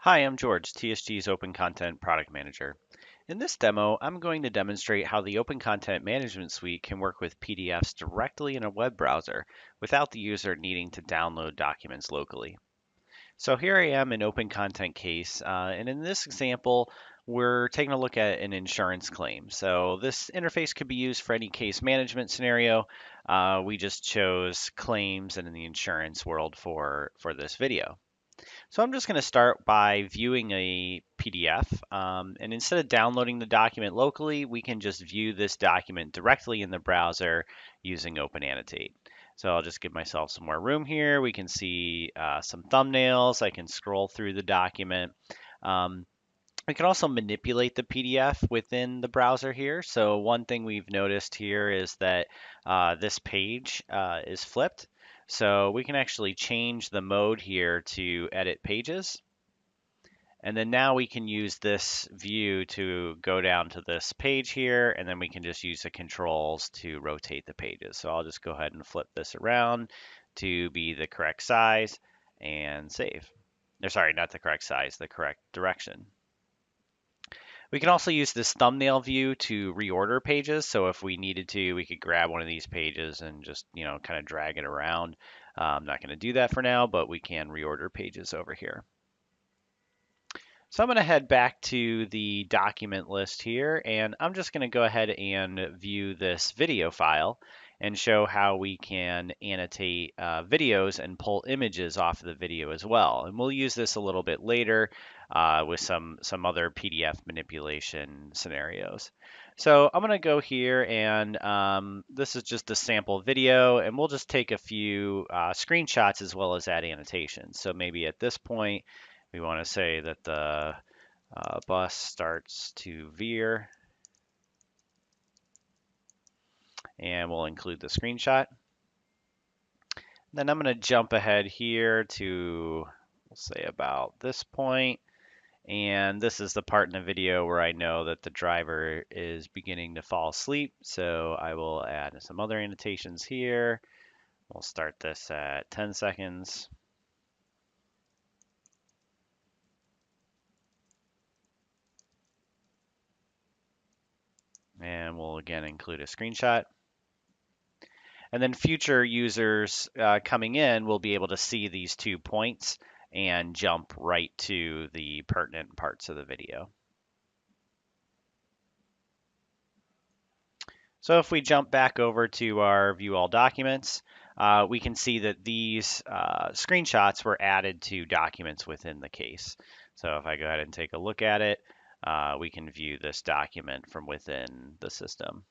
Hi, I'm George, TSG's Open Content Product Manager. In this demo, I'm going to demonstrate how the Open Content Management Suite can work with PDFs directly in a web browser without the user needing to download documents locally. So here I am in Open Content case, and in this example, we're taking a look at an insurance claim. So this interface could be used for any case management scenario. We just chose claims and in the insurance world for this video. So I'm just going to start by viewing a PDF. And instead of downloading the document locally, we can just view this document directly in the browser using OpenAnnotate. So I'll just give myself some more room here. We can see some thumbnails. I can scroll through the document. Um, we can also manipulate the PDF within the browser here. So one thing we've noticed here is that this page is flipped. So we can actually change the mode here to edit pages. And then now we can use this view to go down to this page here, and then we can just use the controls to rotate the pages. So I'll just go ahead and flip this around to be the correct size and save. Or sorry, not the correct size, the correct direction. We can also use this thumbnail view to reorder pages. So if we needed to, we could grab one of these pages and just, kind of drag it around. I'm not going to do that for now, but we can reorder pages over here. So I'm going to head back to the document list here, and I'm just going to go ahead and view this video file and show how we can annotate videos and pull images off of the video as well. And we'll use this a little bit later with some other PDF manipulation scenarios. So I'm going to go here, and this is just a sample video, and we'll just take a few screenshots as well as add annotations. So maybe at this point, we want to say that the bus starts to veer, and we'll include the screenshot. Then I'm going to jump ahead here to, we'll say about this point, and this is the part in the video where I know that the driver is beginning to fall asleep, so I will add some other annotations here. We'll start this at 10 seconds. And we'll again include a screenshot. And then future users coming in will be able to see these 2 points and jump right to the pertinent parts of the video. So if we jump back over to our View All Documents, we can see that these screenshots were added to documents within the case. So if I go ahead and take a look at it, we can view this document from within the system.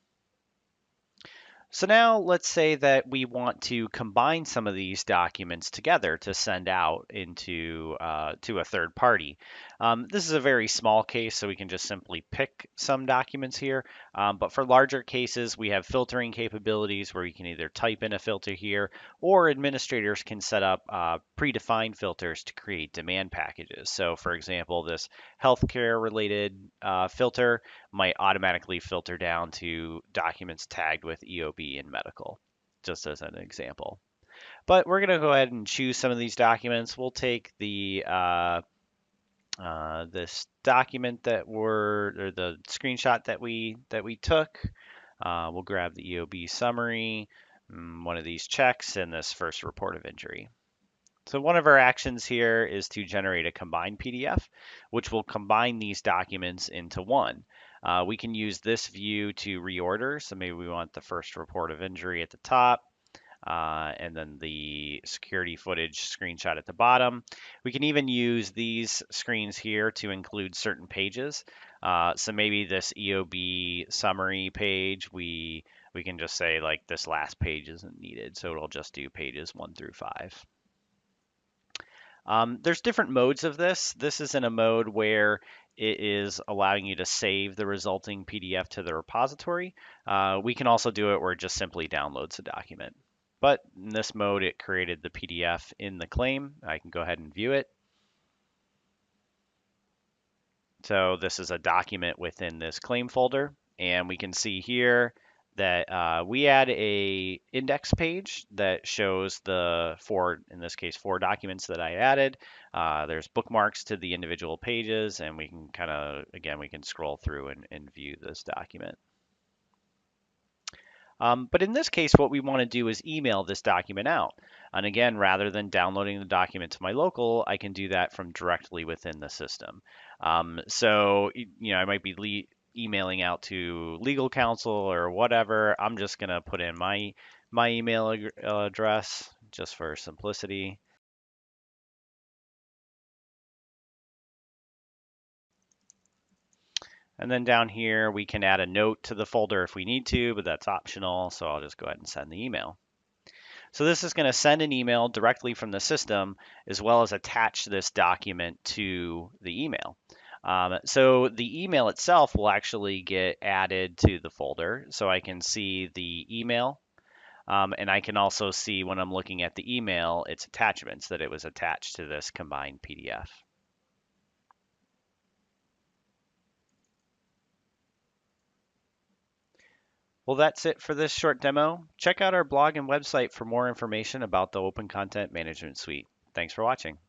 So now let's say that we want to combine some of these documents together to send out into to a third party. This is a very small case, so we can just simply pick some documents here. But for larger cases, we have filtering capabilities where you can either type in a filter here, or administrators can set up predefined filters to create demand packages. So for example, this healthcare related filter might automatically filter down to documents tagged with EOB and medical, just as an example. But we're going to go ahead and choose some of these documents. We'll take the this document or the screenshot that we took. We'll grab the EOB summary, one of these checks, and this first report of injury. So one of our actions here is to generate a combined PDF, which will combine these documents into one. We can use this view to reorder. So maybe we want the first report of injury at the top, and then the security footage screenshot at the bottom. We can even use these screens here to include certain pages. So maybe this EOB summary page, we can just say like this last page isn't needed. So it'll just do pages 1 through 5. There's different modes of this. This is in a mode where it is allowing you to save the resulting PDF to the repository. We can also do it where it just simply downloads the document. But in this mode, it created the PDF in the claim. I can go ahead and view it. So this is a document within this claim folder. And we can see here that we add a index page that shows the four, in this case, four documents that I added. There's bookmarks to the individual pages, and we can kind of, again, we can scroll through and view this document. But in this case, what we want to do is email this document out. And again, rather than downloading the document to my local, I can do that from directly within the system. I might be emailing out to legal counsel or whatever. I'm just going to put in my email address just for simplicity. And then down here, we can add a note to the folder if we need to, but that's optional. So I'll just go ahead and send the email. So this is going to send an email directly from the system as well as attach this document to the email. So the email itself will actually get added to the folder. So I can see the email, and I can also see when I'm looking at the email, its attachments, that it was attached to this combined PDF. Well, that's it for this short demo. Check out our blog and website for more information about the Open Content Management Suite. Thanks for watching.